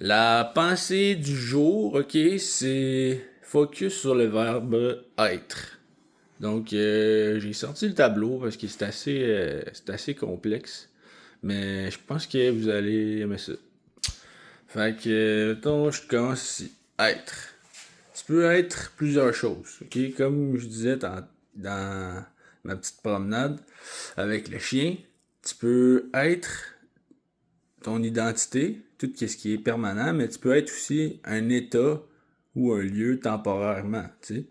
La pensée du jour, ok, c'est focus sur le verbe être. Donc, j'ai sorti le tableau parce que c'est assez complexe, mais je pense que vous allez aimer ça. Fait que, mettons, je commence ici. Être. Tu peux être plusieurs choses, ok? Comme je disais dans ma petite promenade avec le chien, tu peux être ton identité, tout ce qui est permanent, mais tu peux être aussi un état ou un lieu temporairement, tu sais.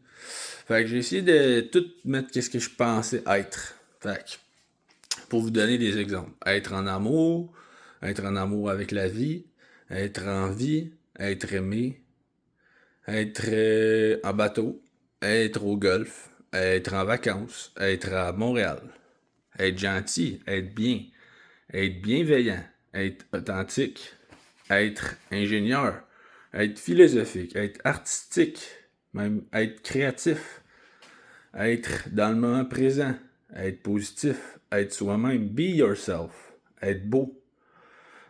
Fait que j'ai essayé de tout mettre qu'est-ce que je pensais être. Fait que, pour vous donner des exemples. Être en amour avec la vie, être en vie, être aimé, être en bateau, être au golf, être en vacances, être à Montréal, être gentil, être bien, être bienveillant, être authentique, être ingénieur, être philosophique, être artistique, même être créatif, être dans le moment présent, être positif, être soi-même, be yourself, être beau,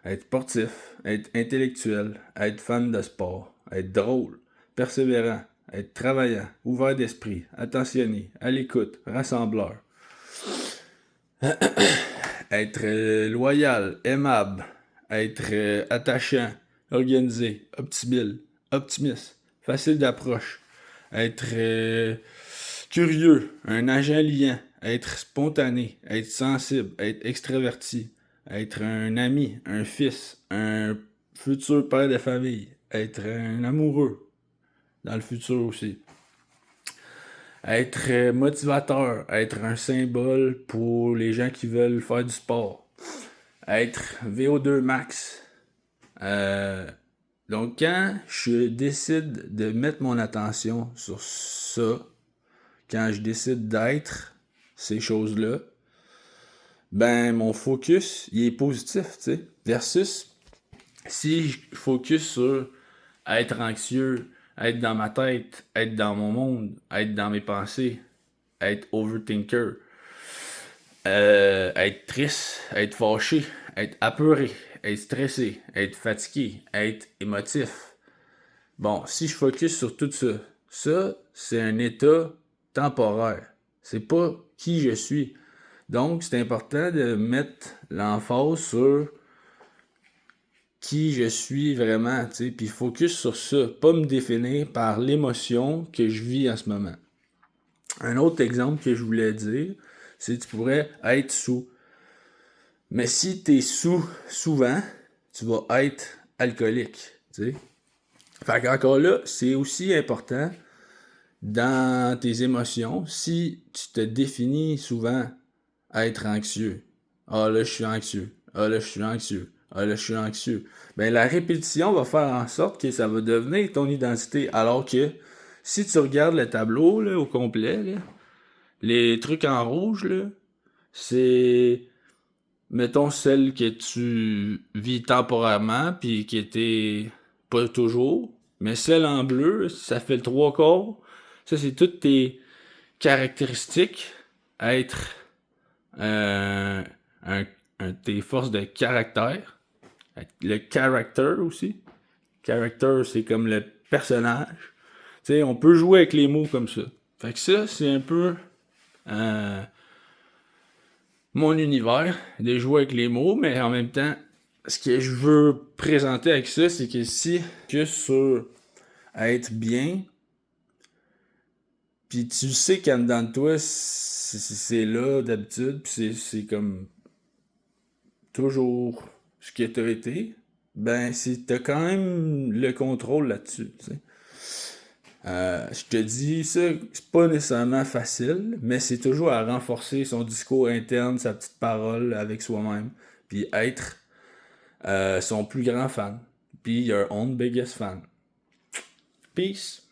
être sportif, être intellectuel, être fan de sport, être drôle, persévérant, être travaillant, ouvert d'esprit, attentionné, à l'écoute, rassembleur, être loyal, aimable, être attachant, organisé, optimiste, facile d'approche, être curieux, un agent liant, être spontané, être sensible, être extraverti, être un ami, un fils, un futur père de famille, être un amoureux dans le futur aussi, être motivateur, être un symbole pour les gens qui veulent faire du sport, être VO2 max. Donc quand je décide de mettre mon attention sur ça, quand je décide d'être ces choses-là, ben mon focus, il est positif, tu sais. Versus si je focus sur être anxieux, être dans ma tête, être dans mon monde, être dans mes pensées, être overthinker, être triste, être fâché, être apeuré, être stressé, être fatigué, être émotif. Bon, si je focus sur tout ça, ça, c'est un état temporaire. C'est pas qui je suis. Donc, c'est important de mettre l'emphase sur qui je suis vraiment, tu sais, puis focus sur ça, pas me définir par l'émotion que je vis en ce moment. Un autre exemple que je voulais dire, c'est que tu pourrais être sous. Mais si tu es sous souvent, tu vas être alcoolique, tu sais. Fait qu'encore là, c'est aussi important dans tes émotions, si tu te définis souvent à être anxieux. Ah là, je suis anxieux. Ah là, je suis anxieux. Ah là, je suis anxieux. Ben, la répétition va faire en sorte que ça va devenir ton identité. Alors que si tu regardes le tableau là, au complet, là, les trucs en rouge, là, c'est, mettons, celle que tu vis temporairement, puis qui était pas toujours. Mais celle en bleu, ça fait le trois quarts. Ça, c'est toutes tes caractéristiques. Être euh, un, tes forces de caractère. Le character aussi. Character, c'est comme le personnage. Tu sais, on peut jouer avec les mots comme ça. Fait que ça, c'est un peu euh, mon univers, de jouer avec les mots, mais en même temps, ce que je veux présenter avec ça, c'est que si que sur être bien, puis tu sais qu'en dedans de toi, c'est là d'habitude, puis c'est comme toujours ce que t'as été, ben t'as quand même le contrôle là-dessus, tu sais. Je te dis ça, c'est pas nécessairement facile, mais c'est toujours à renforcer son discours interne, sa petite parole avec soi-même, puis être son plus grand fan, be your own biggest fan. Peace.